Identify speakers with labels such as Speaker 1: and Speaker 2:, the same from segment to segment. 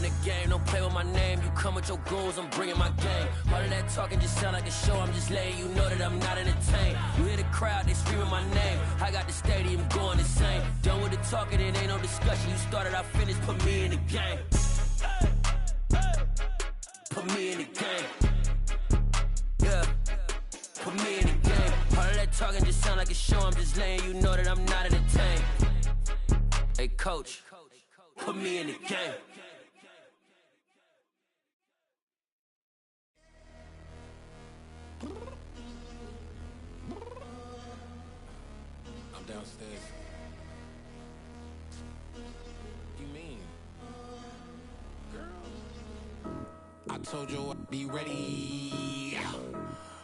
Speaker 1: in the game, don't play with my name. You come with your goons, I'm bringing my game. All of that talking just sound like a show, I'm just letting you know that I'm not entertained. You hear the crowd, they screaming my name. I got the stadium going insane. Done with the talking, it ain't no discussion. You started, I finished, put me in the game. Put me in the game. Yeah, put me in the game. All of that talking just sound like a show, I'm just letting you know that I'm not entertained. Hey coach, put me in the game.
Speaker 2: I'm downstairs. What you mean? Girl, I told you I'd be ready.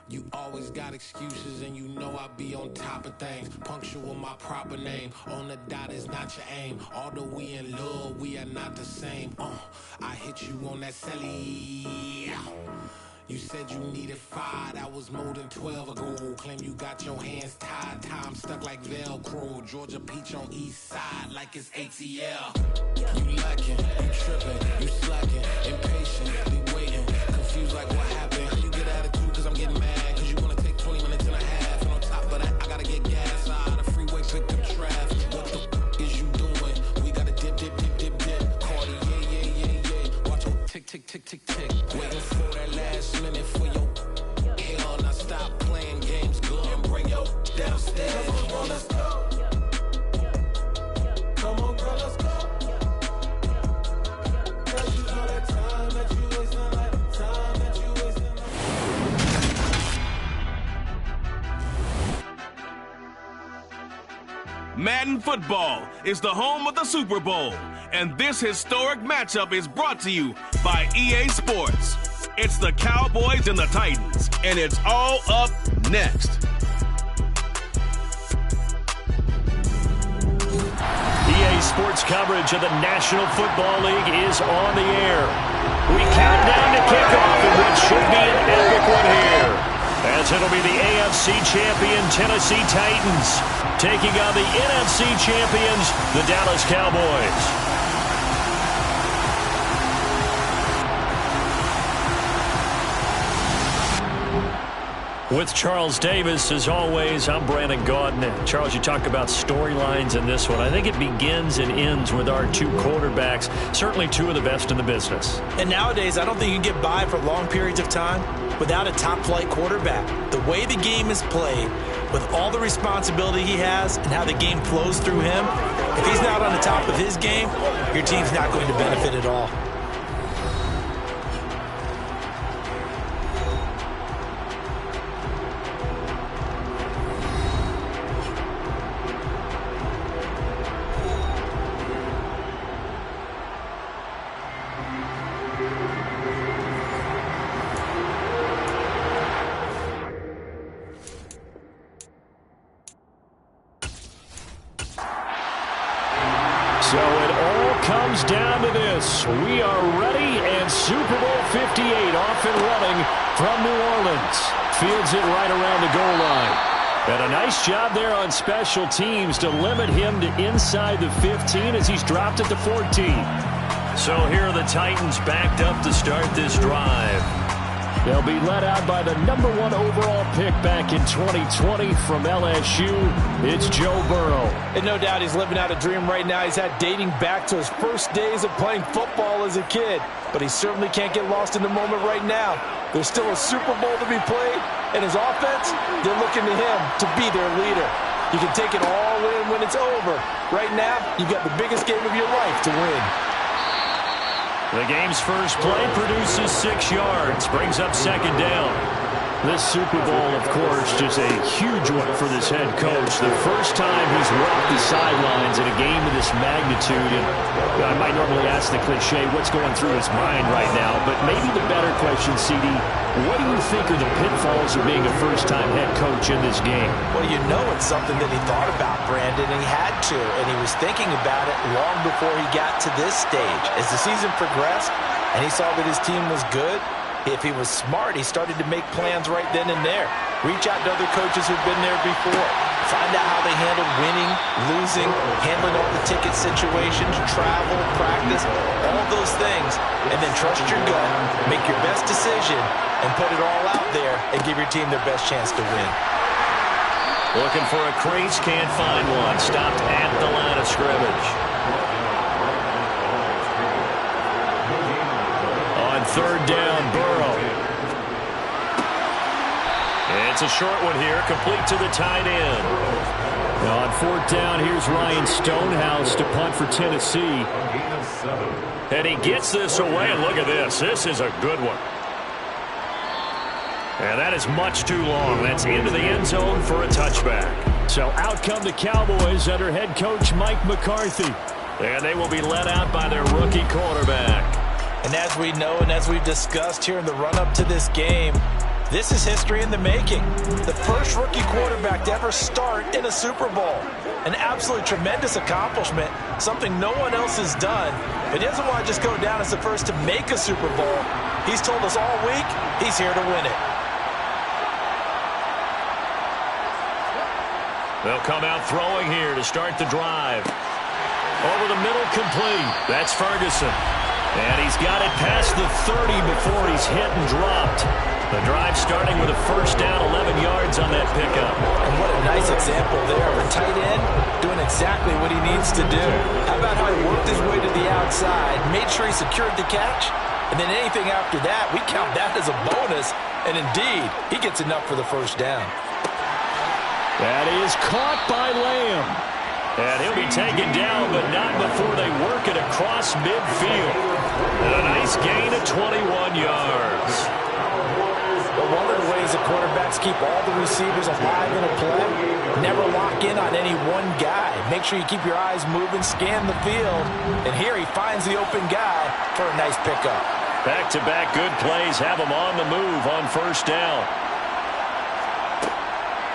Speaker 2: You always got excuses and you know I be on top of things. Punctual my proper name. On the dot is not your aim. Although we in love, we are not the same. I hit you on that celly. You said you needed 5, that was more than 12 ago. Claim you got your hands tied, time stuck like Velcro. Georgia Peach on east side like it's ATL. You lacking, you tripping, you slacking, impatient, waiting, confused like what happened. You get attitude cause I'm getting mad, cause you wanna take 20 minutes and a half. And on top of that, I gotta get gas out of the freeway, pick up traffic. What the is you doing? We gotta dip, dip, dip, dip, dip. Cardi, yeah. Watch your tick, tick, tick, tick, tick. Waiting for that last minute for your hell. Now stop playing games, go and bring your downstairs. Come on, girl, let's go. Come on, girl, let's go. Cause you know that time that you wasting, like time that you wasting.
Speaker 3: Madden Football is the home of the Super Bowl, and this historic matchup is brought to you by EA Sports. It's the Cowboys and the Titans, and it's all up next.
Speaker 4: EA Sports coverage of the National Football League is on the air. We count down to kickoff in what should be an epic one here, as it'll be the AFC champion Tennessee Titans taking on the NFC champions, the Dallas Cowboys. With Charles Davis, as always, I'm Brandon Gaudin. Charles, you talk about storylines in this one. I think it begins and ends with our two quarterbacks, certainly two of the best in the business.
Speaker 5: And nowadays, I don't think you can get by for long periods of time without a top-flight quarterback. The way the game is played, with all the responsibility he has and how the game flows through him, if he's not on the top of his game, your team's not going to benefit at all.
Speaker 4: So it all comes down to this. We are ready, and Super Bowl 58 off and running from New Orleans. Fields it right around the goal line. And a nice job there on special teams to limit him to inside the 15 as he's dropped at the 14. So here are the Titans backed up to start this drive. They'll be led out by the #1 overall pick back in 2020 from LSU. It's Joe Burrow.
Speaker 5: And no doubt he's living out a dream right now. He's had dating back to his first days of playing football as a kid. But he certainly can't get lost in the moment right now. There's still a Super Bowl to be played, and his offense, they're looking to him to be their leader. You can take it all in when it's over. Right now, you've got the biggest game of your life to win.
Speaker 4: The game's first play produces 6 yards, brings up second down. This Super Bowl, of course, is a huge one for this head coach. The first time he's walked the sidelines in a game of this magnitude. And I might normally ask the cliche, what's going through his mind right now? But maybe the better question, CD, what do you think are the pitfalls of being a first-time head coach in this game?
Speaker 5: Well, you know it's something that he thought about, Brandon, and he had to. And he was thinking about it long before he got to this stage. As the season progressed and he saw that his team was good, if he was smart, he started to make plans right then and there. Reach out to other coaches who've been there before. Find out how they handled winning, losing, handling all the ticket situations, travel, practice, all those things. And then trust your gut, make your best decision, and put it all out there and give your team their best chance to win.
Speaker 4: Looking for a crease, can't find one. Stopped at the line of scrimmage. On third down, Burrow. It's a short one here, complete to the tight end. Now on fourth down, here's Ryan Stonehouse to punt for Tennessee. And he gets this away, and look at this. This is a good one. And that is much too long. That's into the end zone for a touchback. So out come the Cowboys under head coach Mike McCarthy. And they will be led out by their rookie quarterback.
Speaker 5: And as we know and as we've discussed here in the run-up to this game, this is history in the making. The first rookie quarterback to ever start in a Super Bowl. An absolutely tremendous accomplishment, something no one else has done. But he doesn't want to just go down as the first to make a Super Bowl. He's told us all week he's here to win it.
Speaker 4: They'll come out throwing here to start the drive. Over the middle, complete. That's Ferguson. And he's got it past the 30 before he's hit and dropped. The drive starting with a first down, 11 yards on that pickup.
Speaker 5: And what a nice example there of a tight end doing exactly what he needs to do. How about how he worked his way to the outside, made sure he secured the catch, and then anything after that, we count that as a bonus. And indeed, he gets enough for the first down.
Speaker 4: That is caught by Lamb. And he'll be taken down, but not before they work it across midfield. And a nice gain of 21 yards.
Speaker 5: Well, one of the ways the quarterbacks keep all the receivers alive in a play, never lock in on any one guy. Make sure you keep your eyes moving, scan the field. And here he finds the open guy for a nice pickup.
Speaker 4: Back-to-back good plays have him on the move on first down.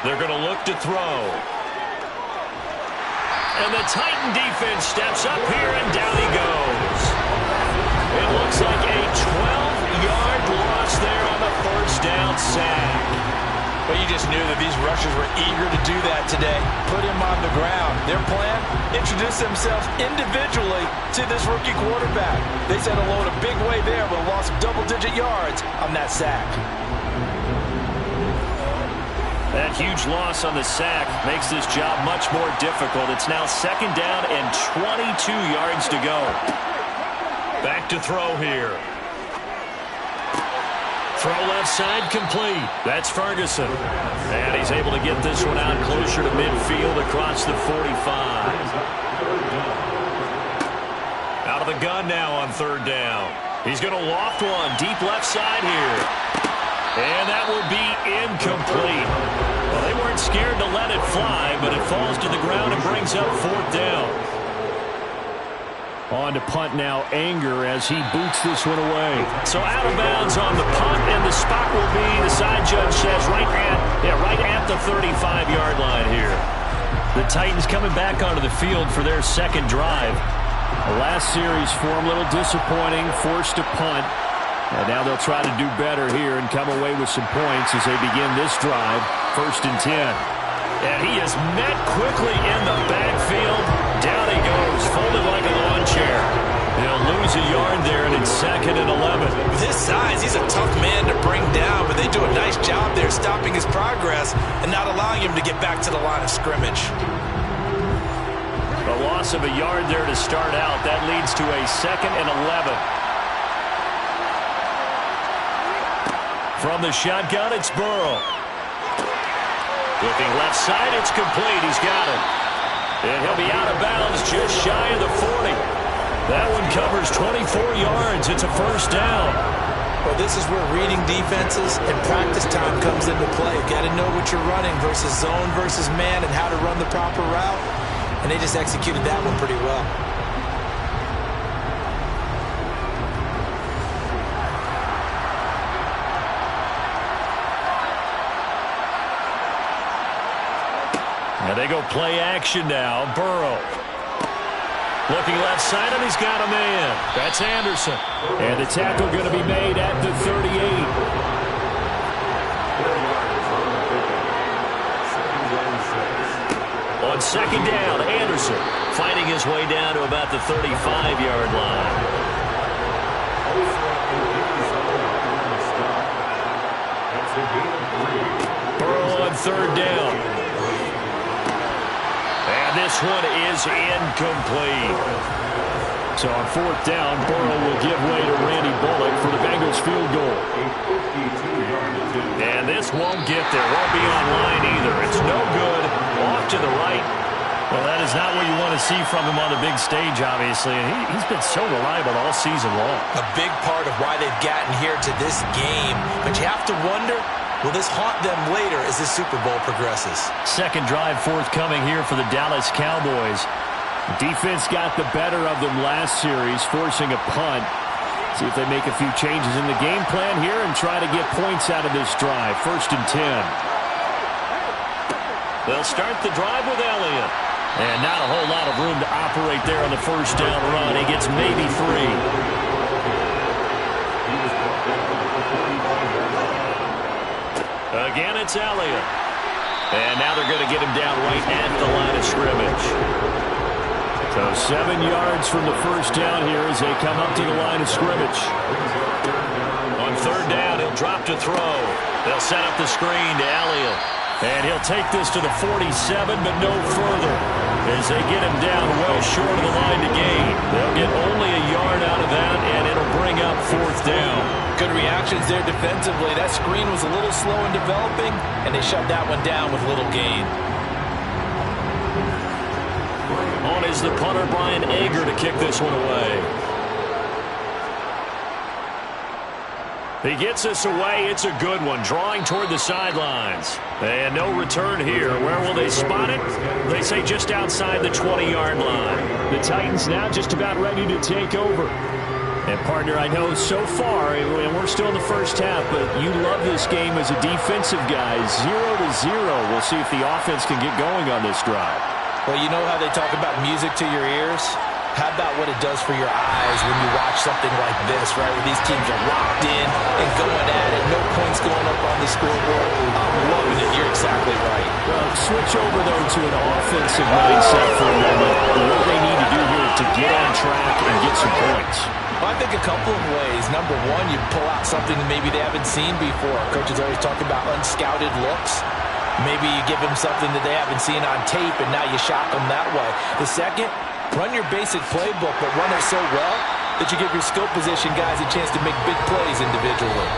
Speaker 4: They're going to look to throw. And the Titan defense steps up here, and down he goes. It looks like a 12-yard loss there on the first down sack.
Speaker 5: But you just knew that these rushers were eager to do that today. Put him on the ground. Their plan, introduce themselves individually to this rookie quarterback. They set a load a big way there, but lost double-digit yards on that sack.
Speaker 4: That huge loss on the sack makes this job much more difficult. It's now second down and 22 yards to go. Back to throw here. Throw left side complete. That's Ferguson. And he's able to get this one out closer to midfield across the 45. Out of the gun now on third down. He's going to loft one deep left side here. And that will be incomplete. Well, they weren't scared to let it fly, but it falls to the ground and brings up fourth down. On to punt now, Anger, as he boots this one away. So out of bounds on the punt, and the spot will be, the side judge says, right at the 35-yard line here. The Titans coming back onto the field for their second drive. The last series for them, a little disappointing, forced to punt. And now they'll try to do better here and come away with some points as they begin this drive. First and 10. And he is met quickly in the backfield. Down he goes, folded like a lawn chair. They'll lose a yard there, and it's second and 11.
Speaker 5: With his size, he's a tough man to bring down, but they do a nice job there stopping his progress and not allowing him to get back to the line of scrimmage.
Speaker 4: A loss of a yard there to start out. That leads to a second and 11. From the shotgun, it's Burrow. Looking left side, it's complete. He's got it. And he'll be out of bounds just shy of the 40. That one covers 24 yards. It's a first down.
Speaker 5: Well, this is where reading defenses and practice time comes into play. You've got to know what you're running versus zone versus man and how to run the proper route. And they just executed that one pretty well.
Speaker 4: And they go play action now. Burrow. Looking left side, and he's got a man. That's Anderson. And the tackle going to be made at the 38. On second down, Anderson fighting his way down to about the 35-yard line. Burrow on third down. And this one is incomplete. So on fourth down, Burrow will give way to Randy Bullock for the Bengals field goal. And this won't get there. Won't be online either. It's no good. Off to the right. Well, that is not what you want to see from him on the big stage, obviously. And he's been so reliable all season long.
Speaker 5: A big part of why they've gotten here to this game. But you have to wonder, will this haunt them later as the Super Bowl progresses?
Speaker 4: Second drive forthcoming here for the Dallas Cowboys. Defense got the better of them last series, forcing a punt. See if they make a few changes in the game plan here and try to get points out of this drive. 1st and 10. They'll start the drive with Elliott. And not a whole lot of room to operate there on the first down run. He gets maybe 3. Again, it's Elliott. And now they're going to get him down right at the line of scrimmage. So 7 yards from the first down here as they come up to the line of scrimmage. On third down, he'll drop to throw. They'll set up the screen to Elliott. And he'll take this to the 47, but no further. As they get him down well short of the line to gain. They'll get only a yard out of that, and it'll bring up fourth down.
Speaker 5: Good reactions there defensively. That screen was a little slow in developing, and they shut that one down with little gain.
Speaker 4: On is the punter, Brian Ager, to kick this one away. He gets this away. It's a good one, drawing toward the sidelines. And no return here. Where will they spot it? They say just outside the 20-yard line. The Titans now just about ready to take over. And, partner, I know so far, and we're still in the first half, but you love this game as a defensive guy. 0-0. We'll see if the offense can get going on this drive.
Speaker 5: Well, you know how they talk about music to your ears? How about what it does for your eyes when you watch something like this, right, where these teams are locked in and going at it, no points going up on the scoreboard? I'm loving it. You're exactly right.
Speaker 4: Well, switch over, though, to an offensive mindset for a moment. What they need to do here to get on track and get some points.
Speaker 5: Well, I think a couple of ways. Number one, you pull out something that maybe they haven't seen before. Coaches always talk about unscouted looks. Maybe you give them something that they haven't seen on tape, and now you shock them that way. The second, run your basic playbook, but run it so well that you give your skill position guys a chance to make big plays individually.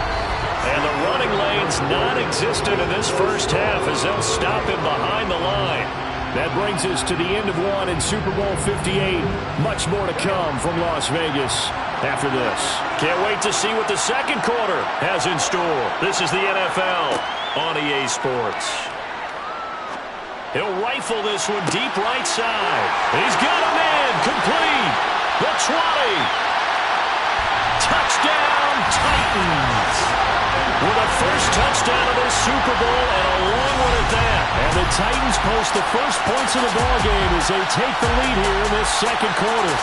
Speaker 4: And the running lane's non-existent in this first half as they'll stop him behind the line. That brings us to the end of one in Super Bowl 58. Much more to come from Las Vegas after this. Can't wait to see what the second quarter has in store. This is the NFL on EA Sports. He'll rifle this one deep right side. He's got him in. Complete. The 20. Touchdown, Titans. With a first touchdown of this Super Bowl and a long one at that. And the Titans post the first points of the ballgame as they take the lead here in this second quarter.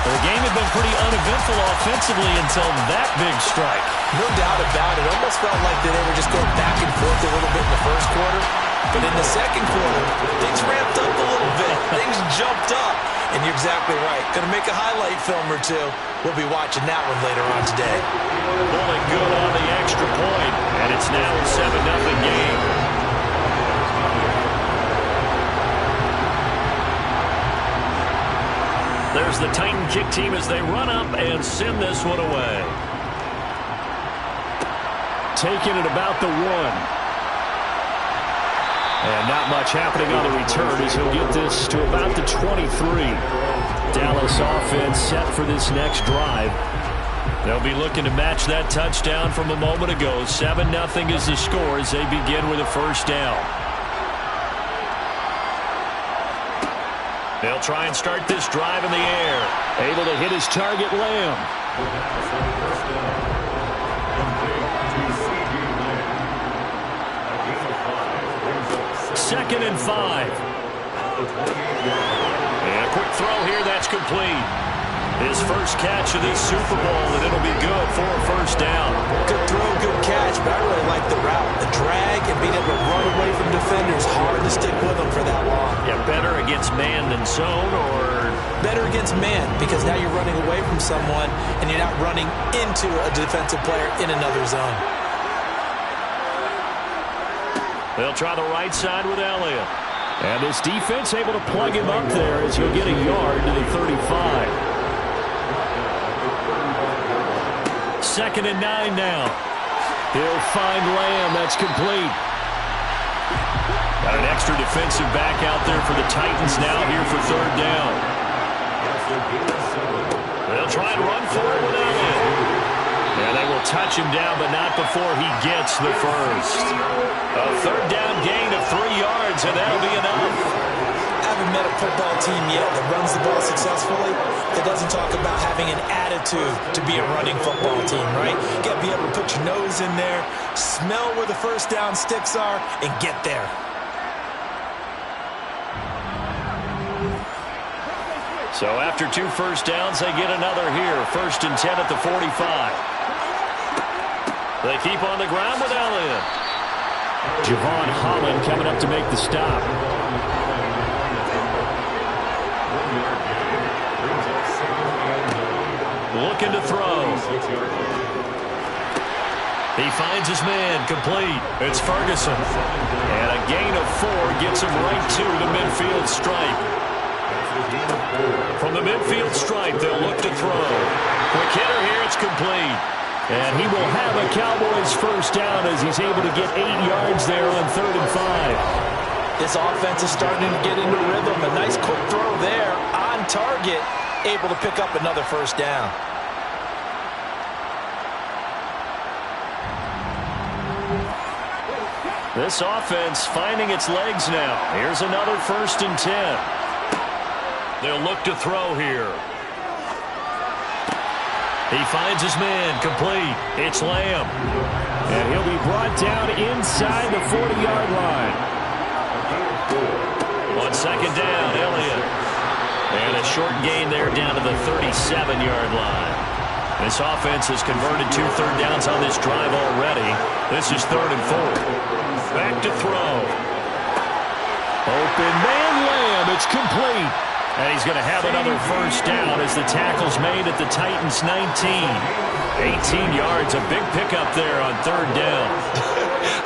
Speaker 4: The game had been pretty uneventful offensively until that big strike.
Speaker 5: No doubt about it. Almost felt like they were just going back and forth a little bit in the first quarter. But in the second quarter, things ramped up a little bit. Things jumped up. And you're exactly right. Going to make a highlight film or two. We'll be watching that one later on today.
Speaker 4: Pulling good on the extra point. And it's now a 7-0 game. There's the Titan kick team as they run up and send this one away. Taking it about the 1. And not much happening on the return as he'll get this to about the 23. Dallas offense set for this next drive. They'll be looking to match that touchdown from a moment ago. 7-0 is the score as they begin with a first down. They'll try and start this drive in the air. Able to hit his target, Lamb. Second and 5. And a quick throw here, that's complete. His first catch of this Super Bowl, and it'll be good for a first down.
Speaker 5: Good throw, good catch, but I really like the route. The drag and being able to run away from defenders hard
Speaker 4: against man than zone, or?
Speaker 5: Better against man, because now you're running away from someone and you're not running into a defensive player in another zone.
Speaker 4: They'll try the right side with Elliott. And this defense able to plug him up there as he'll get a yard to the 35. 2nd and 9 now. He'll find Lamb. That's complete. Got an extra defensive back out there for the Titans now here for 3rd down. They'll try and run for it with Elliott. And they will touch him down, but not before he gets the first. A 3rd down gain of 3 yards, and that'll be enough.
Speaker 5: I haven't met a football team yet that runs the ball successfully that doesn't talk about having an attitude to be a running football team, right? You got to be able to put your nose in there, smell where the first down sticks are, and get there.
Speaker 4: So after 2 first downs, they get another here. 1st and 10 at the 45. They keep on the ground with Elliott. Javon Holland coming up to make the stop. Looking to throw. He finds his man, complete. It's Ferguson. And a gain of 4 gets him right to the midfield stripe. From the midfield stripe, they'll look to throw. Quick hitter here, it's complete. And he will have a Cowboys first down as he's able to get 8 yards there on 3rd and 5.
Speaker 5: This offense is starting to get into rhythm. A nice quick throw there on target, able to pick up another first down.
Speaker 4: This offense finding its legs now. Here's another 1st and 10. They'll look to throw here. He finds his man, complete. It's Lamb. And he'll be brought down inside the 40-yard line. On 2nd down, Elliott. And a short gain there down to the 37-yard line. This offense has converted 2 third downs on this drive already. This is 3rd and 4. Back to throw. Open man, Lamb. It's complete. And he's going to have another first down as the tackle's made at the Titans' 19. 18 yards, a big pickup there on 3rd down.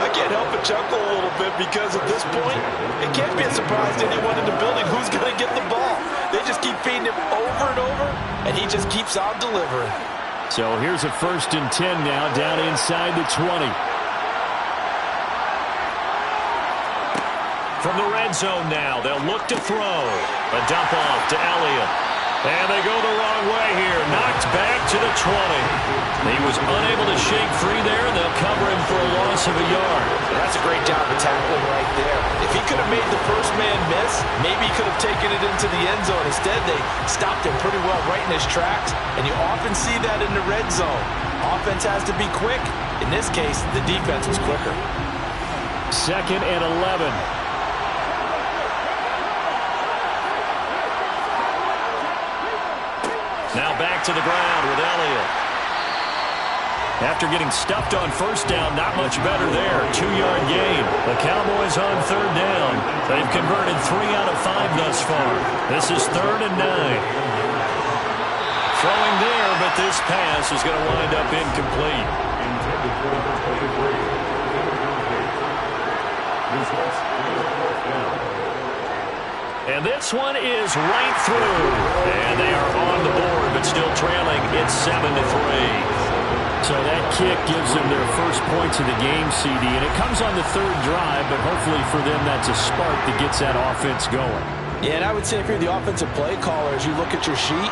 Speaker 5: I can't help but chuckle a little bit because at this point, it can't be a surprise to anyone in the building who's going to get the ball. They just keep feeding him over and over, and he just keeps on delivering.
Speaker 4: So here's a 1st and 10 now, down inside the 20. From the red zone now, they'll look to throw. A dump off to Elliott. And they go the wrong way here. Knocked back to the 20. He was unable to shake free there, and they'll cover him for a loss of a yard.
Speaker 5: That's a great job of tackling right there. If he could have made the first man miss, maybe he could have taken it into the end zone. Instead, they stopped him pretty well right in his tracks, and you often see that in the red zone. Offense has to be quick. In this case, the defense was quicker.
Speaker 4: 2nd and 11. Now back to the ground with Elliott. After getting stuffed on 1st down, not much better there. 2-yard gain. The Cowboys on 3rd down. They've converted 3 out of 5 thus far. This is 3rd and 9. Throwing there, but this pass is going to wind up incomplete. And this one is right through. And they are on the board, but still trailing. It's 7-3. So that kick gives them their first points of the game, CD. And it comes on the 3rd drive, but hopefully for them that's a spark that gets that offense going.
Speaker 5: Yeah, and I would say if you're the offensive play caller, as you look at your sheet,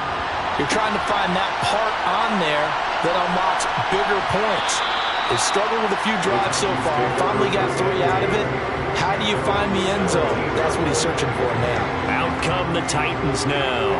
Speaker 5: you're trying to find that part on there that unlocks bigger points. They've struggled with a few drives so far. Finally got 3 out of it. How do you find the end zone? That's what he's searching for now.
Speaker 4: Out come the Titans now.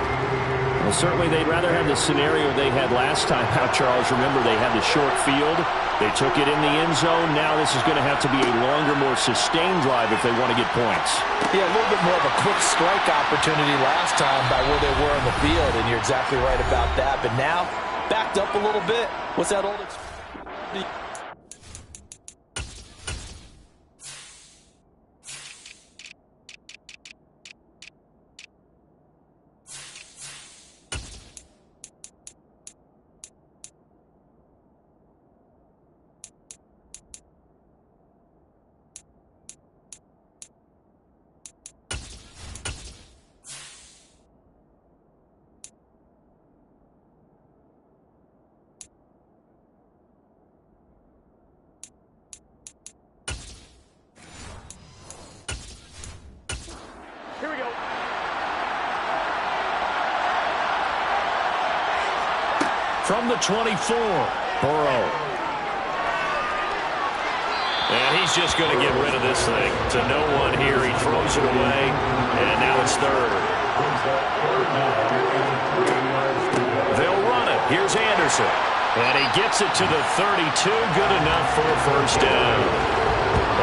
Speaker 4: Well, certainly they'd rather have the scenario they had last time out, Charles. Remember, they had the short field. They took it in the end zone. Now this is going to have to be a longer, more sustained drive if they want to get points.
Speaker 5: Yeah, a little bit more of a quick strike opportunity last time by where they were on the field, and you're exactly right about that. But now, backed up a little bit. What's that old expression?
Speaker 4: Here we go. From the 24, Burrow. And he's just going to get rid of this thing. To no one here. He throws it away. And now it's third. They'll run it. Here's Anderson. And he gets it to the 32. Good enough for a first down.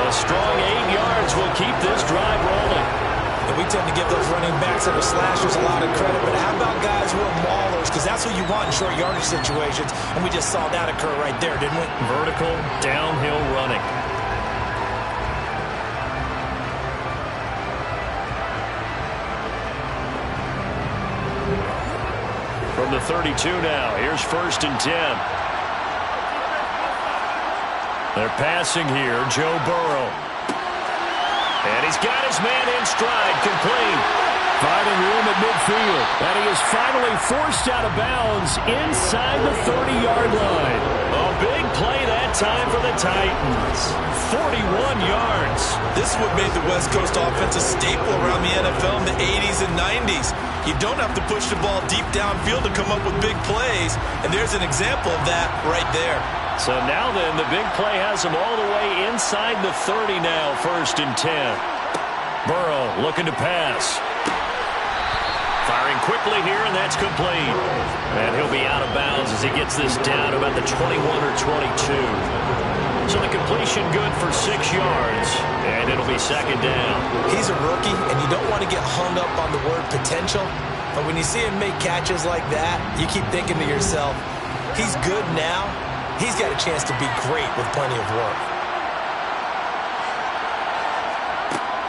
Speaker 4: A strong 8 yards will keep this drive rolling.
Speaker 5: And we tend to give those running backs that are slashers a lot of credit. But how about guys who are maulers? Because that's what you want in short yardage situations. And we just saw that occur right there, didn't we?
Speaker 4: Vertical, downhill running. From the 32 now, here's 1st and 10. They're passing here, Joe Burrow. And he's got his man in stride, complete. Finding room at midfield. And he is finally forced out of bounds inside the 30-yard line. A big play that time for the Titans. 41 yards.
Speaker 5: This is what made the West Coast offense a staple around the NFL in the 80s and 90s. You don't have to push the ball deep downfield to come up with big plays. And there's an example of that right there.
Speaker 4: So now then, the big play has him all the way inside the 30 now, 1st and 10. Burrow looking to pass. Firing quickly here, and that's complete. And he'll be out of bounds as he gets this down about the 21 or 22. So the completion good for 6 yards, and it'll be 2nd down.
Speaker 5: He's a rookie, and you don't want to get hung up on the word potential. But when you see him make catches like that, you keep thinking to yourself, he's good now. He's got a chance to be great with plenty of work.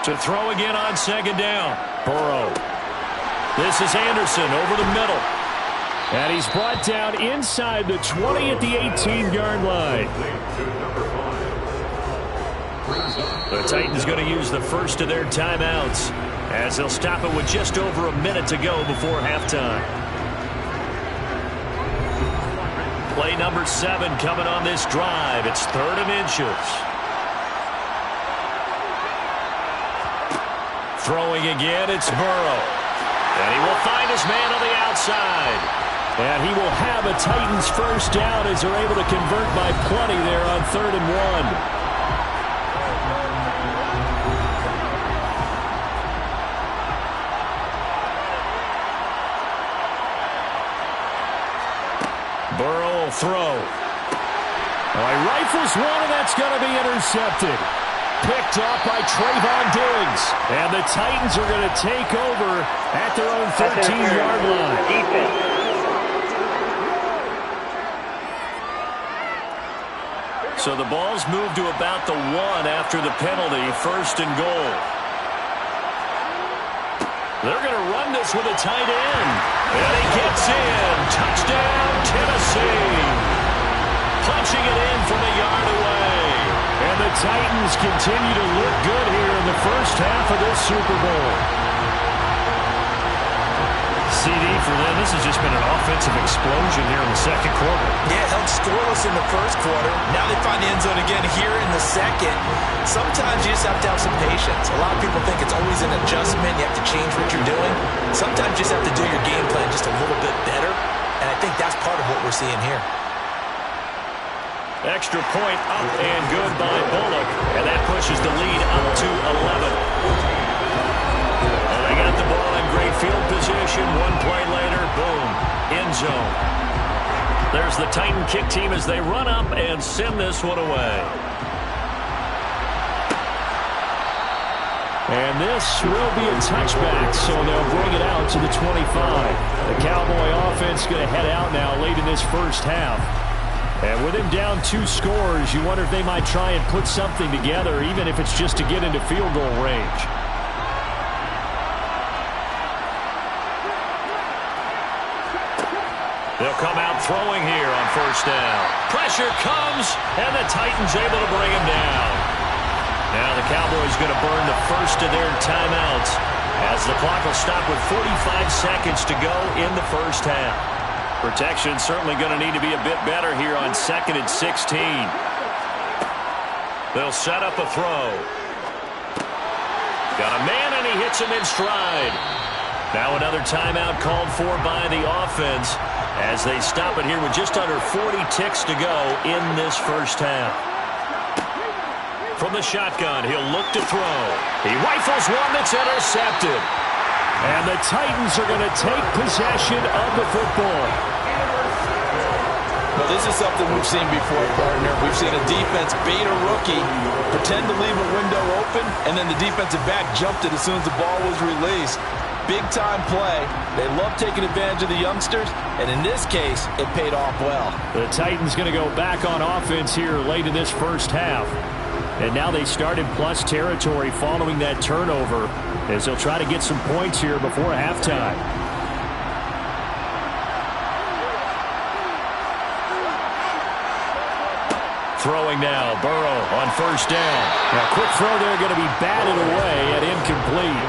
Speaker 4: To throw again on 2nd down. Burrow. This is Anderson over the middle. And he's brought down inside the 20 at the 18-yard line. The Titans going to use the first of their timeouts as they'll stop it with just over a minute to go before halftime. Play number 7 coming on this drive. It's 3rd and inches. Throwing again, it's Burrow. And he will find his man on the outside. And he will have a Titans first down as they're able to convert by plenty there on 3rd and 1. Burrow will throw. Oh, he rifles one, and that's going to be intercepted. Picked off by Trayvon Diggs. And the Titans are going to take over at their own 13-yard line. So the ball's moved to about the 1 after the penalty, 1st and goal. They're going to run this with a tight end. And he gets in. Touchdown, Tennessee. Punching it in from a yard away. And the Titans continue to look good here in the first half of this Super Bowl. CD for them, this has just been an offensive explosion here in the 2nd quarter.
Speaker 5: Yeah, held scoreless in the 1st quarter. Now they find the end zone again here in the 2nd. Sometimes you just have to have some patience. A lot of people think it's always an adjustment. You have to change what you're doing. Sometimes you just have to do your game plan just a little bit better. And I think that's part of what we're seeing here.
Speaker 4: Extra point up and good by Bullock. And that pushes the lead up to 11. And they got the ball in great field position. One play later, boom, end zone. There's the Titan kick team as they run up and send this one away. And this will be a touchback, so they'll bring it out to the 25. The Cowboy offense going to head out now late in this first half. And with him down 2 scores, you wonder if they might try and put something together, even if it's just to get into field goal range. They'll come out throwing here on 1st down. Pressure comes, and the Titans able to bring him down. Now the Cowboys going to burn the first of their timeouts as the clock will stop with 45 seconds to go in the first half. Protection certainly going to need to be a bit better here on 2nd and 16. They'll set up a throw. Got a man, and he hits him in stride. Now another timeout called for by the offense as they stop it here with just under 40 ticks to go in this first half. From the shotgun, he'll look to throw. He rifles one that's intercepted. And the Titans are going to take possession of the football.
Speaker 5: Well, this is something we've seen before, partner. We've seen a defense bait a rookie, pretend to leave a window open, and then the defensive back jumped it as soon as the ball was released. Big-time play. They love taking advantage of the youngsters, and in this case, it paid off well.
Speaker 4: The Titans going to go back on offense here late in this first half. And now they start in plus territory following that turnover as they'll try to get some points here before halftime. Throwing now, Burrow on first down. Now, quick throw there going to be batted away and incomplete.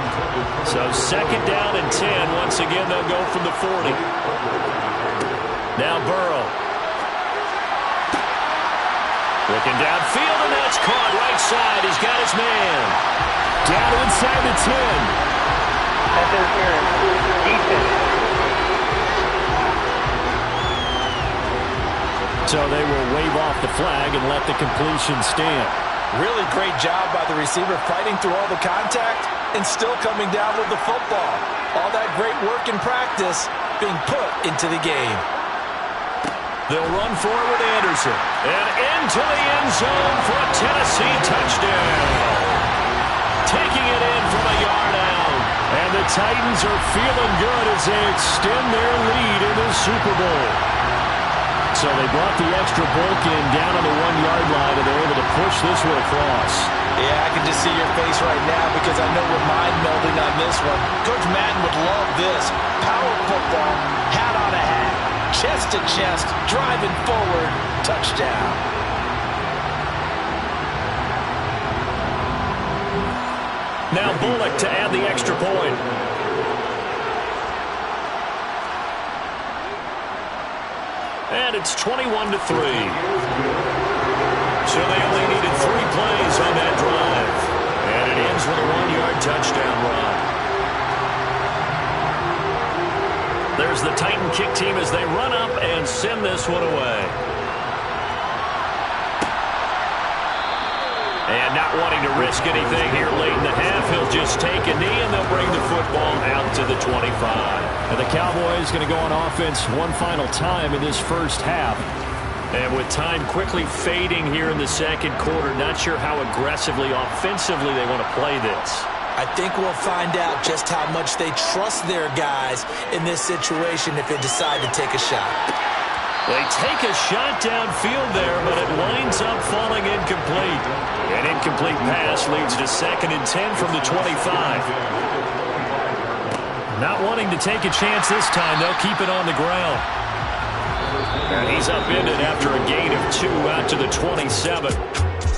Speaker 4: So second down and 10. Once again, they'll go from the 40. Now Burrow. Looking downfield, and that's caught right side. He's got his man. Down inside the 10. Defense. So they will wave off the flag and let the completion stand.
Speaker 5: Really great job by the receiver fighting through all the contact and still coming down with the football. All that great work in practice being put into the game.
Speaker 4: They'll run forward Anderson. And into the end zone for a Tennessee touchdown. Taking it in from a yard out. And the Titans are feeling good as they extend their lead in the Super Bowl. So they brought the extra bulk in down on the 1-yard line, and they're able to push this one across.
Speaker 5: Yeah, I can just see your face right now because I know we're mind melding on this one. Coach Madden would love this. Power football, hat on a hat, chest to chest, driving forward, touchdown.
Speaker 4: Now Bullock to add the extra point. And it's 21-3. So they only needed 3 plays on that drive. And it ends with a 1-yard touchdown run. There's the Titan kick team as they run up and send this one away. And not wanting to risk anything here late in the half, he'll just take a knee and they'll bring the football out to the 25. And the Cowboys going to go on offense one final time in this first half. And with time quickly fading here in the second quarter, not sure how aggressively, offensively they want to play this.
Speaker 5: I think we'll find out just how much they trust their guys in this situation if they decide to take a shot.
Speaker 4: They take a shot downfield there, but it winds up falling incomplete. An incomplete pass leads to 2nd and 10 from the 25. Not wanting to take a chance this time, they'll keep it on the ground. And he's upended after a gain of 2 out to the 27.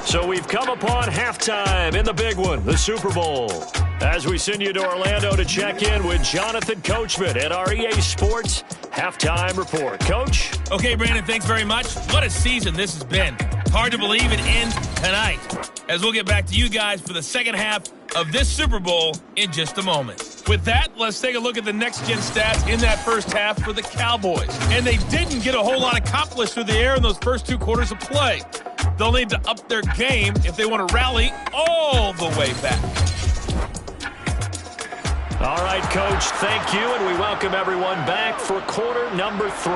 Speaker 4: So we've come upon halftime in the big one, the Super Bowl. As we send you to Orlando to check in with Jonathan Coachman at our EA Sports Halftime Report. Coach?
Speaker 6: Okay, Brandon, thanks very much. What a season this has been. Hard to believe it ends tonight, as we'll get back to you guys for the second half of this Super Bowl in just a moment. With that, let's take a look at the next-gen stats in that first half for the Cowboys. And they didn't get a whole lot accomplished through the air in those first 2 quarters of play. They'll need to up their game if they want to rally all the way back.
Speaker 4: All right, Coach, thank you, and we welcome everyone back for quarter number 3.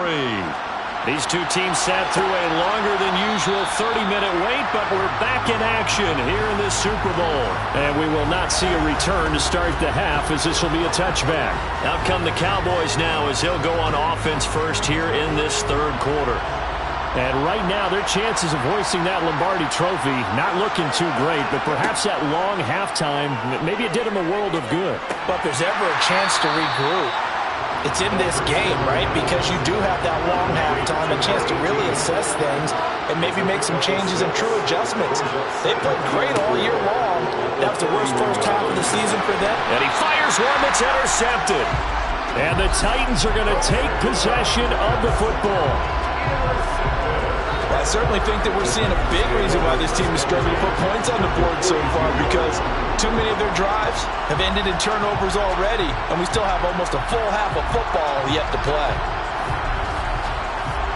Speaker 4: These two teams sat through a longer than usual 30-minute wait, but we're back in action here in this Super Bowl. And we will not see a return to start the half, as this will be a touchback. Out come the Cowboys now as they'll go on offense first here in this third quarter. And right now, their chances of hoisting that Lombardi trophy not looking too great, but perhaps that long halftime, maybe it did them a world of good.
Speaker 5: But if there's ever a chance to regroup, it's in this game, right? Because you do have that long halftime, a chance to really assess things and maybe make some changes and true adjustments. They played great all year long. That was the worst first half of the season for them.
Speaker 4: And he fires one that's intercepted. And the Titans are going to take possession of the football.
Speaker 5: As certainly think that we're seeing a big reason why this team is struggling to put points on the board so far, because too many of their drives have ended in turnovers already, and we still have almost a full half of football yet to play.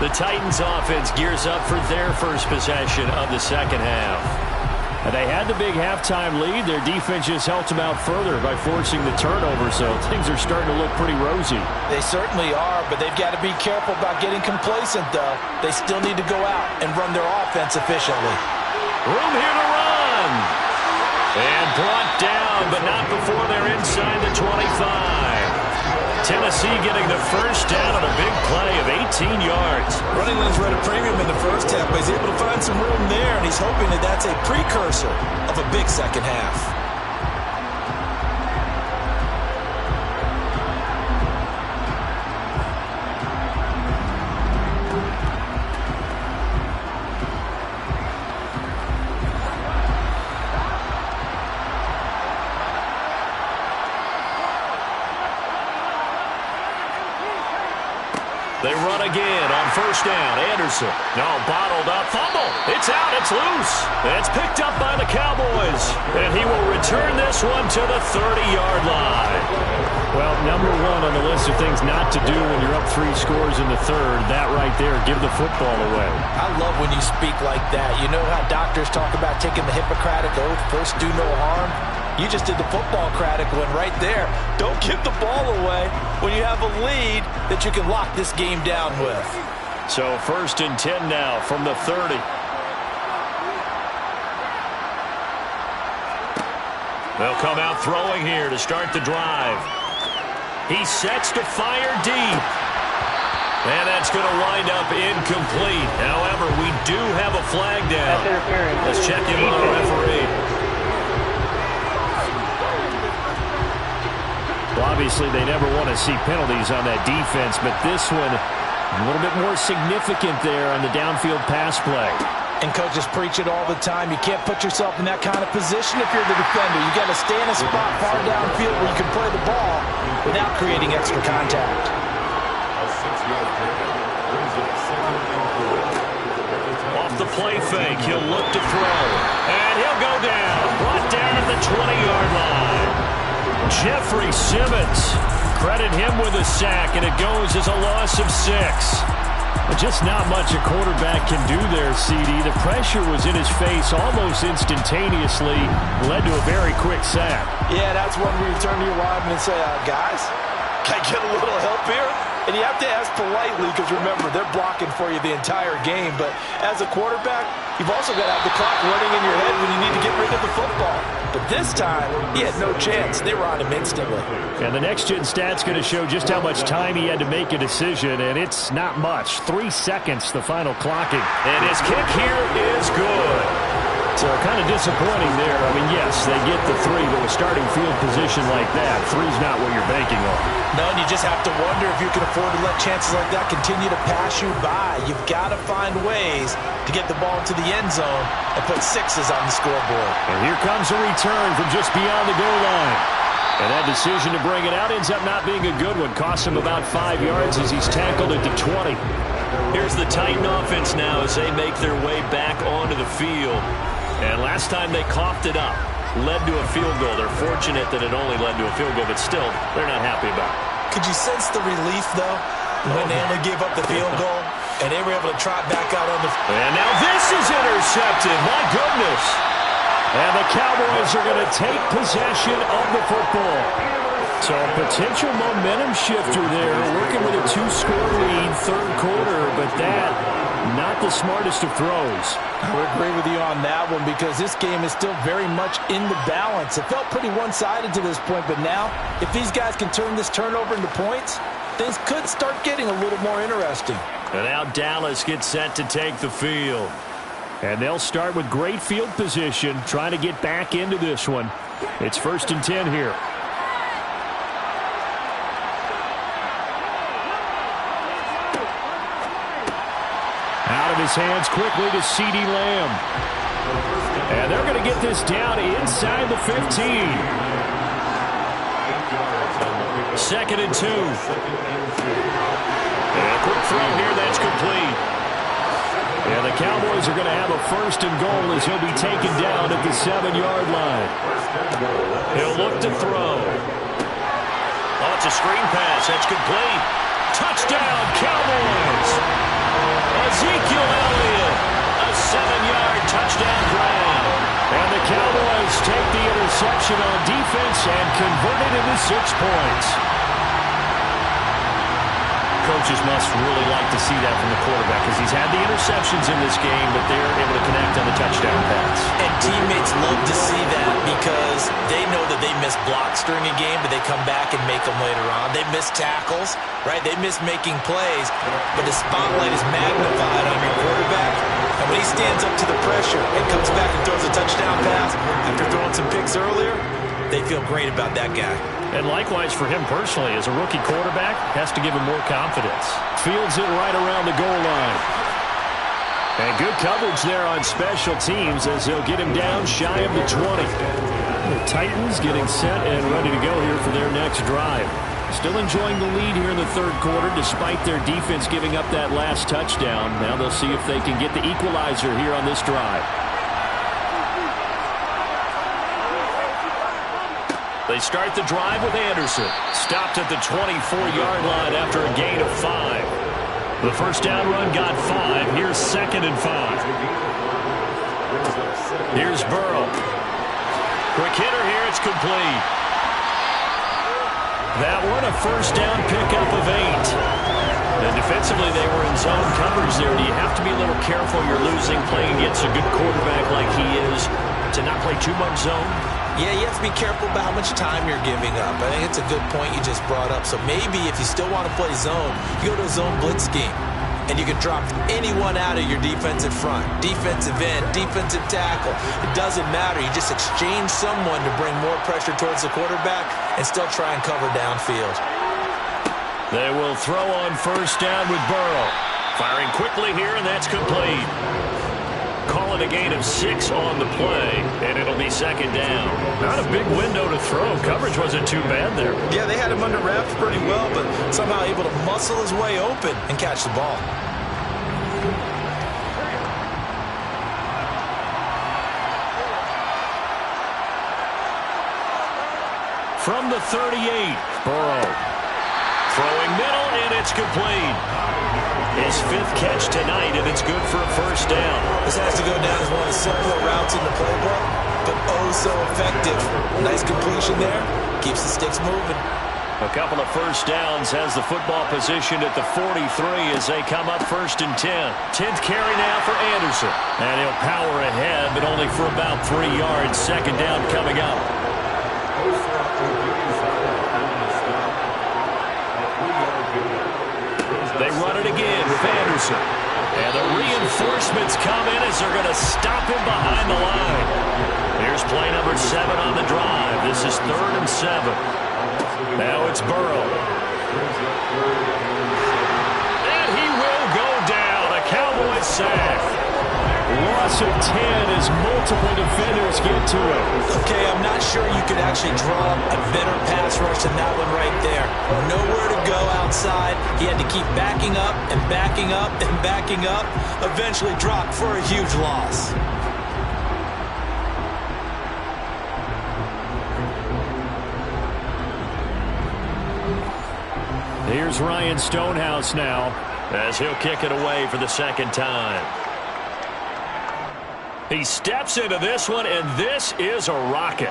Speaker 4: The Titans offense gears up for their first possession of the second half. And they had the big halftime lead. Their defense just helped them out further by forcing the turnover, so things are starting to look pretty rosy.
Speaker 5: They certainly are, but they've got to be careful about getting complacent, though. They still need to go out and run their offense efficiently.
Speaker 4: Room here to run. And brought down, but not before they're inside the 25. Tennessee getting the first down on a big play of 18 yards.
Speaker 5: Running lanes were at a premium in the first half, but he's able to find some room there, and he's hoping that that's a precursor of a big second half.
Speaker 4: They run again on first down. Anderson. No, bottled up. Fumble. It's out. It's loose. It's picked up by the Cowboys. And he will return this one to the 30-yard line. Well, number one on the list of things not to do when you're up 3 scores in the third, that right there, give the football away.
Speaker 5: I love when you speak like that. You know how doctors talk about taking the Hippocratic Oath, first do no harm? You just did the football-cratic one right there. Don't give the ball away when you have a lead that you can lock this game down with.
Speaker 4: So 1st and 10 now from the 30. They'll come out throwing here to start the drive. He sets to fire deep. And that's going to wind up incomplete. However, we do have a flag down. Let's check in with our referee. Well, obviously, they never want to see penalties on that defense, but this one a little bit more significant there on the downfield pass play.
Speaker 5: And coaches preach it all the time. You can't put yourself in that kind of position if you're the defender. You got to stay in a spot far downfield where you can play the ball without creating extra contact.
Speaker 4: Off the play fake, he'll look to throw. And he'll go down. Brought down at the 20-yard line. Jeffrey Simmons. Credit him with a sack, and it goes as a loss of 6. But just not much a quarterback can do there, CD. The pressure was in his face almost instantaneously, led to a very quick sack.
Speaker 5: Yeah, that's when we turn to your lineman and say, guys, can I get a little help here? And you have to ask politely because, remember, they're blocking for you the entire game. But as a quarterback, you've also got to have the clock running in your head when you need to get rid of the football. But this time, he had no chance. They were on him instantly.
Speaker 4: And the next-gen stat's going to show just how much time he had to make a decision, and it's not much. 3 seconds, the final clocking. And his kick here is good. So kind of disappointing there. I mean, yes, they get the 3, but with starting field position like that, 3's not what you're banking on.
Speaker 5: No, and you just have to wonder if you can afford to let chances like that continue to pass you by. You've got to find ways to get the ball into the end zone and put 6s on the scoreboard.
Speaker 4: And here comes a return from just beyond the goal line. And that decision to bring it out ends up not being a good one. Costs him about 5 yards as he's tackled at the 20. Here's the Titan offense now as they make their way back onto the field. And last time they coughed it up, led to a field goal. They're fortunate that it only led to a field goal, but still, they're not happy about it.
Speaker 5: Could you sense the relief, though, when they only gave up the field goal and they were able to trot back out on the field?
Speaker 4: And now this is intercepted. My goodness. And the Cowboys are going to take possession of the football. So a potential momentum shifter there, working with a 2-score lead, third quarter, but that, not the smartest of throws.
Speaker 5: I would agree with you on that one because this game is still very much in the balance. It felt pretty one-sided to this point, but now, if these guys can turn this turnover into points, things could start getting a little more interesting.
Speaker 4: And now Dallas gets set to take the field. And they'll start with great field position, trying to get back into this one. It's 1st and 10 here. Out of his hands quickly to CeeDee Lamb. And they're going to get this down inside the 15. 2nd and 2. And a quick throw here that's complete. And the Cowboys are going to have a 1st and goal as he'll be taken down at the 7-yard line. He'll look to throw. Oh, it's a screen pass. That's complete. Touchdown, Cowboys. Ezekiel Elliott, a 7-yard touchdown grab. And the Cowboys take the interception on defense and convert it into 6 points. Coaches must really like to see that from the quarterback because he's had the interceptions in this game, but they're able to connect on the touchdown pass.
Speaker 5: And teammates love to see that because they know that they miss blocks during a game, but they come back and make them later on. They miss tackles, right? They miss making plays, but the spotlight is magnified on your quarterback. And when he stands up to the pressure and comes back and throws a touchdown pass after throwing some picks earlier, they feel great about that guy.
Speaker 4: And likewise for him personally, as a rookie quarterback, has to give him more confidence. Fields it right around the goal line. And good coverage there on special teams as they'll get him down shy of the 20. The Titans getting set and ready to go here for their next drive. Still enjoying the lead here in the 3rd quarter despite their defense giving up that last touchdown. Now they'll see if they can get the equalizer here on this drive. They start the drive with Anderson. Stopped at the 24-yard line after a gain of 5. The first down run got 5. Here's 2nd and 5. Here's Burrow. Quick hitter here. It's complete. That one, a first down pickup of 8. And defensively, they were in zone coverage there. Do you have to be a little careful? You're losing, playing against a good quarterback like he is, to not play too much zone?
Speaker 5: Yeah, you have to be careful about how much time you're giving up. I think it's a good point you just brought up. So maybe if you still want to play zone, you go to a zone blitz scheme. And you can drop anyone out of your defensive front. Defensive end, defensive tackle. It doesn't matter. You just exchange someone to bring more pressure towards the quarterback and still try and cover downfield.
Speaker 4: They will throw on first down with Burrow. Firing quickly here, and that's complete. Call it a gain of 6 on the play, and it'll be 2nd down. Not a big window to throw. Coverage wasn't too bad there.
Speaker 5: Yeah, they had him under wraps pretty well, but somehow able to muscle his way open and catch the ball.
Speaker 4: From the 38, Burrow. Throwing middle, and it's complete. His 5th catch tonight, and it's good for a first down.
Speaker 5: This has to go down as one of the simpler routes in the playbook, but oh so effective. Nice completion there. Keeps the sticks moving.
Speaker 4: A couple of first downs has the football position at the 43 as they come up 1st and 10. 10th carry now for Anderson. And he'll power ahead, but only for about 3 yards. 2nd down coming up. They run it again with Anderson. And the reinforcements come in as they're going to stop him behind the line. Here's play number 7 on the drive. This is 3rd and 7. Now it's Burrow. And he will go down. A Cowboys sack. Loss of 10 as multiple defenders get to it.
Speaker 5: Okay, I'm not sure you could actually draw a better pass rush than that one right there. Nowhere to go outside. He had to keep backing up and backing up and backing up. Eventually dropped for a huge loss.
Speaker 4: Here's Ryan Stonehouse now as he'll kick it away for the 2nd time. He steps into this one, and this is a rocket.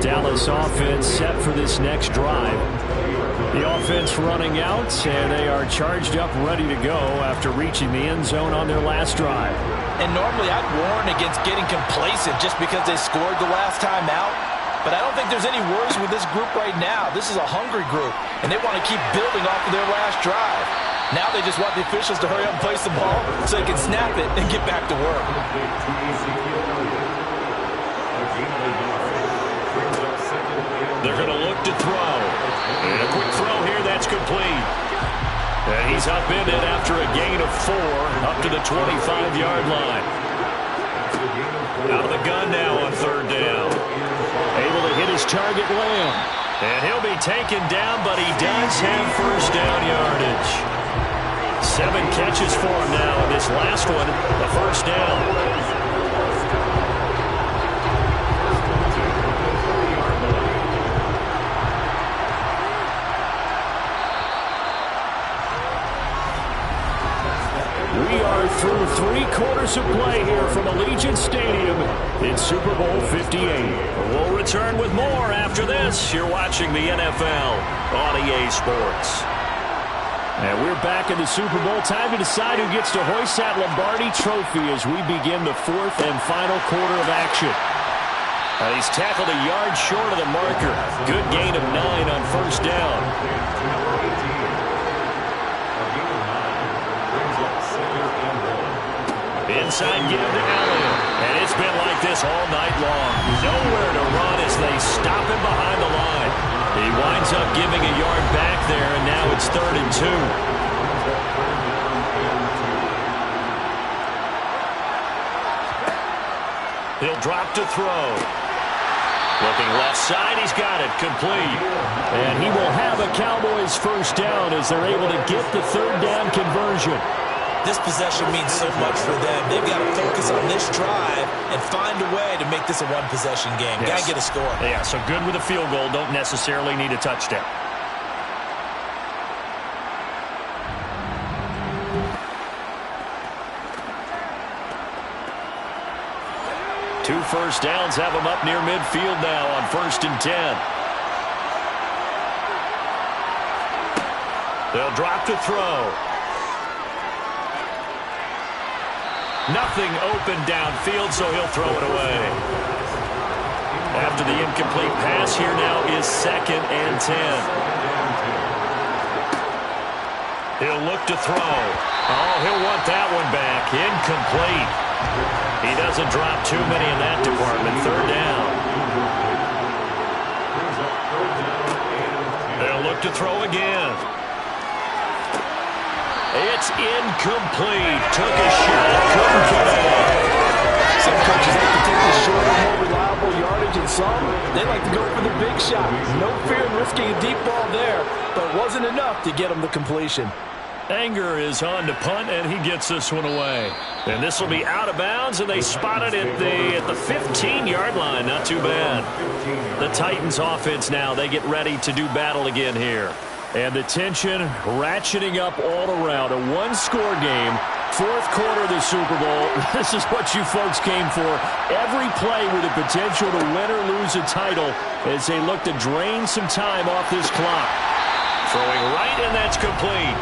Speaker 4: Dallas offense set for this next drive. The offense running out, and they are charged up, ready to go after reaching the end zone on their last drive.
Speaker 5: And normally I'd warn against getting complacent just because they scored the last time out. But I don't think there's any worries with this group right now. This is a hungry group, and they want to keep building off of their last drive. Now they just want the officials to hurry up and place the ball so they can snap it and get back to work.
Speaker 4: They're going to look to throw. And a quick throw here, that's complete. And he's up in it after a gain of 4 up to the 25-yard line. Out of the gun now on 3rd down. Able to hit his target, Lamb. And he'll be taken down, but he does have first down yardage. 7 catches for him now, and this last one, a first down. We are through 3 quarters of play here from Allegiant Stadium in Super Bowl 58. We'll return with more after this. You're watching the NFL on EA Sports. And we're back in the Super Bowl. Time to decide who gets to hoist that Lombardi Trophy as we begin the 4th and final quarter of action. He's tackled a yard short of the marker. Good gain of 9 on first down. Inside give to Elliott. And it's been like this all night long. Nowhere to run as they stop him behind the line. He winds up giving a yard back there, and now it's 3rd and 2. He'll drop to throw. Looking left side, he's got it, complete. And he will have a Cowboys first down as they're able to get the 3rd down conversion.
Speaker 5: This possession means so much for them. They've got to focus on this drive and find a way to make this a one-possession game.
Speaker 4: Yes.
Speaker 5: Got to get a score.
Speaker 4: Yeah, so good with a field goal. Don't necessarily need a touchdown. Two first downs have them up near midfield now on 1st and 10. They'll drop to throw. Nothing open downfield, so he'll throw it away. After the incomplete pass, here now is 2nd and 10. He'll look to throw. Oh, he'll want that one back. Incomplete. He doesn't drop too many in that department. 3rd down. They'll look to throw again. It's incomplete. Took a shot. Couldn't connect.
Speaker 5: Some coaches like to take the shorter, more reliable yardage, and some, they like to go for the big shot. No fear in risking a deep ball there, but it wasn't enough to get him the completion.
Speaker 4: Anger is on to punt, and he gets this one away. And this will be out of bounds, and they spot it at the 15-yard line. Not too bad. The Titans offense now, they get ready to do battle again here. And the tension ratcheting up all around. A one-score game, 4th quarter of the Super Bowl. This is what you folks came for. Every play with the potential to win or lose a title as they look to drain some time off this clock. Throwing right, and that's complete.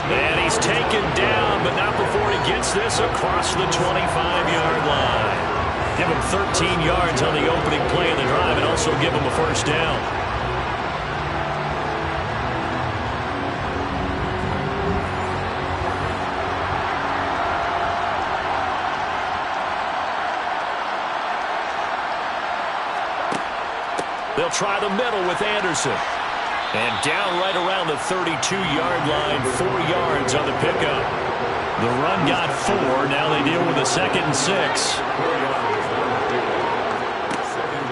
Speaker 4: And he's taken down, but not before he gets this across the 25-yard line. Give him 13 yards on the opening play of the drive and also give him a first down. They'll try the middle with Anderson. And down right around the 32-yard line, 4 yards on the pickup. The run got 4. Now they deal with a 2nd and 6.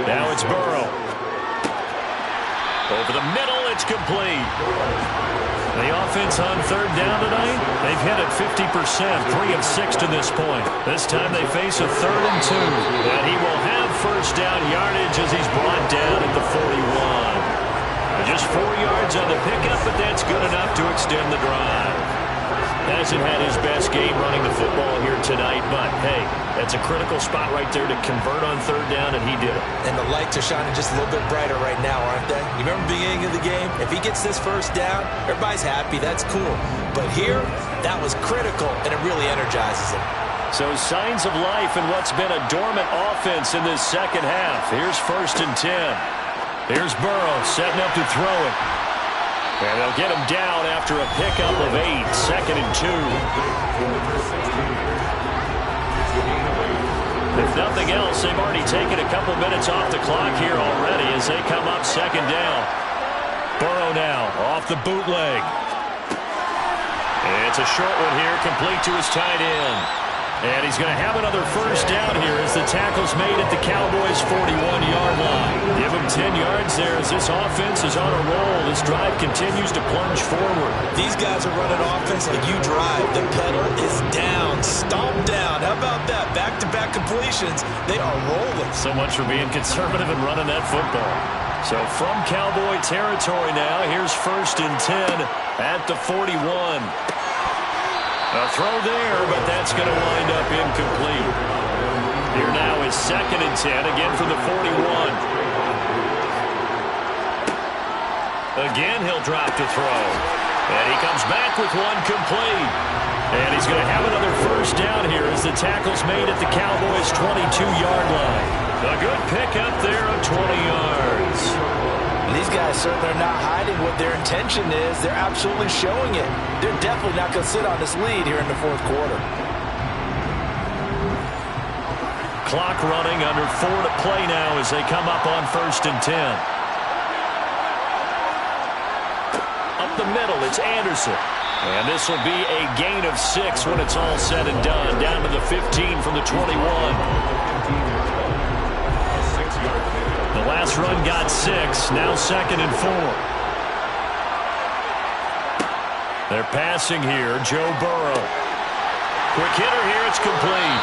Speaker 4: Now it's Burrow. Over the middle, it's complete. The offense on 3rd down tonight, they've hit it 50%, 3 of 6 to this point. This time they face a 3rd and 2. And he will have first down yardage as he's brought down at the 41. Just 4 yards on the pickup, but that's good enough to extend the drive. Hasn't had his best game running the football here tonight, but hey, that's a critical spot right there to convert on 3rd down, and he did it.
Speaker 5: And the lights are shining just a little bit brighter right now, aren't they? You remember the beginning of the game? If he gets this first down, everybody's happy. That's cool. But here, that was critical, and it really energizes him.
Speaker 4: So signs of life in what's been a dormant offense in this second half. Here's 1st and 10. Here's Burrow setting up to throw it. And they'll get him down after a pickup of 8. 2nd and 2. If nothing else, they've already taken a couple minutes off the clock here already as they come up 2nd down. Burrow now off the bootleg. It's a short one here, complete to his tight end. And he's going to have another first down here as the tackle's made at the Cowboys' 41-yard line. Give him 10 10 yards there as this offense is on a roll. This drive continues to plunge forward.
Speaker 5: These guys are running offense like you drive. The pedal is down, stomp down. How about that? Back-to-back completions. They are rolling.
Speaker 4: So much for being conservative and running that football. So from Cowboy territory now, here's 1st and 10 at the 41. A throw there, but that's going to wind up incomplete. Here now is 2nd and 10, again from the 41. Again, he'll drop to throw. And he comes back with one complete. And he's going to have another 1st down here as the tackle's made at the Cowboys' 22-yard line. A good pickup there of 20 yards.
Speaker 5: These guys certainly are not hiding what their intention is. They're absolutely showing it. They're definitely not going to sit on this lead here in the 4th quarter.
Speaker 4: Clock running, under 4 to play now as they come up on 1st and 10. Up the middle, it's Anderson. And this will be a gain of 6 when it's all said and done. Down to the 15 from the 21. The last run got 6, now 2nd and 4. They're passing here, Joe Burrow. Quick hitter here, it's complete.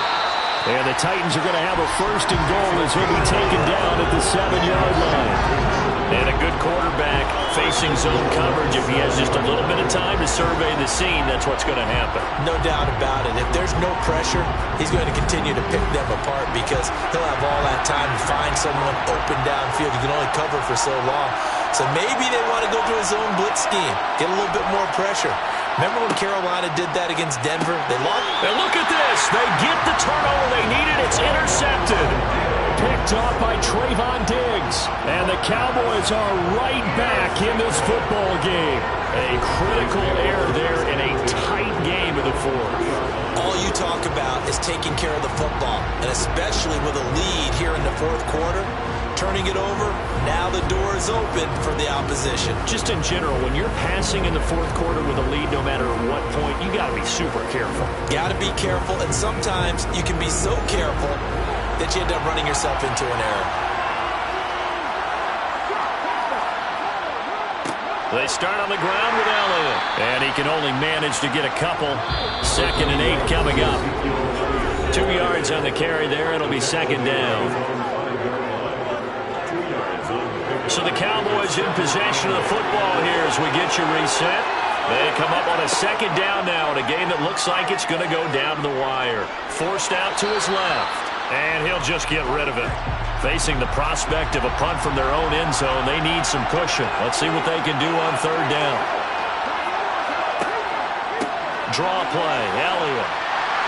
Speaker 4: And the Titans are going to have a 1st and goal as he'll be taken down at the 7-yard line. And a good quarterback facing zone coverage. If he has just a little bit of time to survey the scene, that's what's going to happen.
Speaker 5: No doubt about it. If there's no pressure, he's going to continue to pick them apart because he'll have all that time to find someone open downfield. You can only cover for so long. So maybe they want to go to a zone blitz scheme, get a little bit more pressure. Remember when Carolina did that against Denver? They lost.
Speaker 4: And look at this. They get the turnover they needed. It's intercepted. Picked off by Trayvon Diggs. And the Cowboys are right back in this football game. A critical error there in a tight game of the 4th.
Speaker 5: All you talk about is taking care of the football, and especially with a lead here in the 4th quarter. Turning it over, now the door is open for the opposition.
Speaker 4: Just in general, when you're passing in the 4th quarter with a lead, no matter what point, you got to be super careful.
Speaker 5: Got to be careful, and sometimes you can be so careful that you end up running yourself into an error.
Speaker 4: They start on the ground with Elliott, and he can only manage to get a couple. 2nd and 8 coming up. 2 yards on the carry there. It'll be 2nd down. So the Cowboys in possession of the football here as we get you reset. They come up on a 2nd down now in a game that looks like it's going to go down to the wire. Forced out to his left, and he'll just get rid of it. Facing the prospect of a punt from their own end zone, they need some cushion. Let's see what they can do on 3rd down. Draw play, Elliott.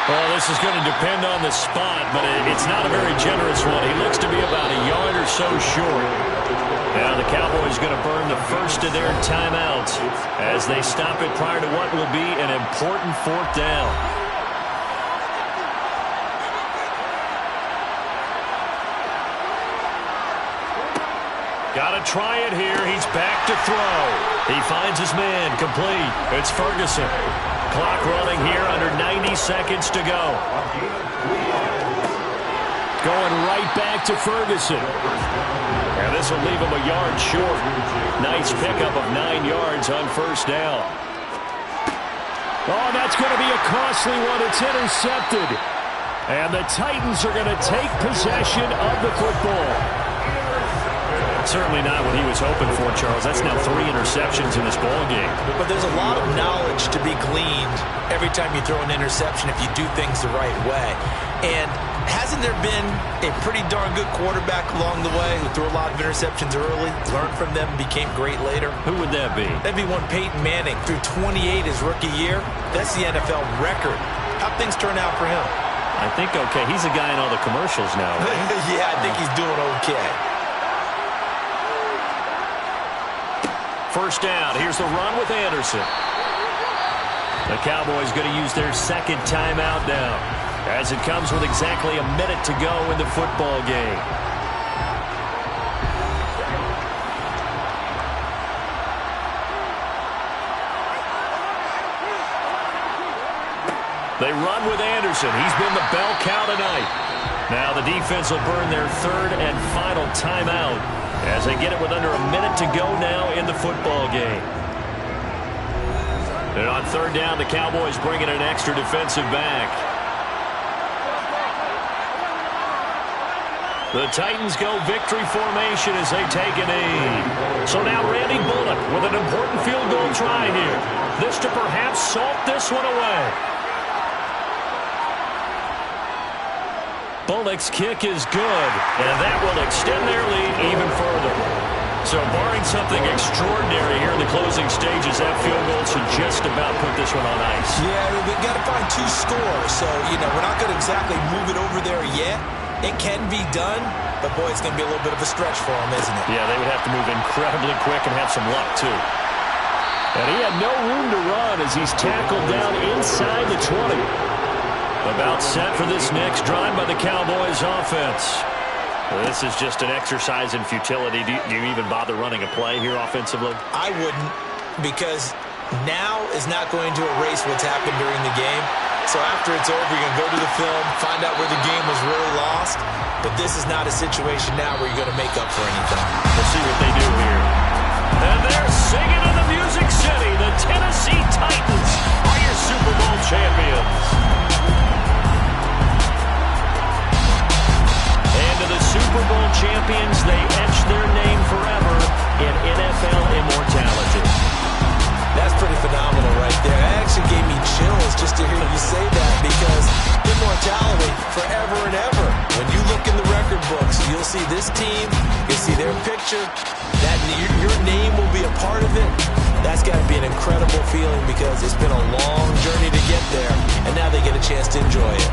Speaker 4: Well, this is going to depend on the spot, but it's not a very generous one. He looks to be about a yard or so short. Now the Cowboys going to burn the 1st of their timeouts as they stop it prior to what will be an important 4th down. Got to try it here. He's back to throw. He finds his man. Complete. It's Ferguson. Clock running here under 90 seconds to go. Going right back to Ferguson. And this will leave him a yard short. Nice pickup of 9 yards on 1st down. Oh, that's going to be a costly one. It's intercepted. And the Titans are going to take possession of the football. Certainly not what he was hoping for, Charles. That's now 3 interceptions in this ball game.
Speaker 5: But there's a lot of knowledge to be gleaned every time you throw an interception if you do things the right way. And hasn't there been a pretty darn good quarterback along the way who threw a lot of interceptions early, learned from them, became great later?
Speaker 4: Who would that be?
Speaker 5: That'd be one Peyton Manning. Threw 28 his rookie year. That's the NFL record. How'd things turn out for him?
Speaker 4: I think okay. He's a guy in all the commercials now, right?
Speaker 5: Yeah, I think he's doing okay.
Speaker 4: 1st down. Here's the run with Anderson. The Cowboys going to use their 2nd timeout now as it comes with exactly a minute to go in the football game. They run with Anderson. He's been the bell cow tonight. Now the defense will burn their 3rd and final timeout as they get it with under a minute to go now in the football game. And on third down, the Cowboys bring in an extra defensive back. The Titans go victory formation as they take a knee. So now Randy Bullock with an important field goal try here. This to perhaps salt this one away. Bullock's kick is good, and that will extend their lead even further. So barring something extraordinary here in the closing stages, that field goal should just about put this one on ice.
Speaker 5: Yeah, we've got to find 2 scores. So, we're not going to exactly move it over there yet. It can be done, but, boy, it's going to be a little bit of a stretch for them, isn't it?
Speaker 4: Yeah, they would have to move incredibly quick and have some luck, too. And he had no room to run as he's tackled down inside the 20. About set for this next drive by the Cowboys offense. Well, this is just an exercise in futility. Do you even bother running a play here offensively?
Speaker 5: I wouldn't, because now is not going to erase what's happened during the game. So after it's over, you're going to go to the film, find out where the game was really lost. But this is not a situation now where you're going to make up for anything.
Speaker 4: We'll see what they do here. And they're singing in the Music City. The Tennessee Titans are your Super Bowl champions. And to the Super Bowl champions, they etch their name forever in NFL immortality.
Speaker 5: That's pretty phenomenal right there. That actually gave me chills just to hear you say that, because immortality forever and ever. When you look in the record books, you'll see this team, you'll see their picture, that your name will be a part of it. That's got to be an incredible feeling, because it's been a long journey to get there, and now they get a chance to enjoy it.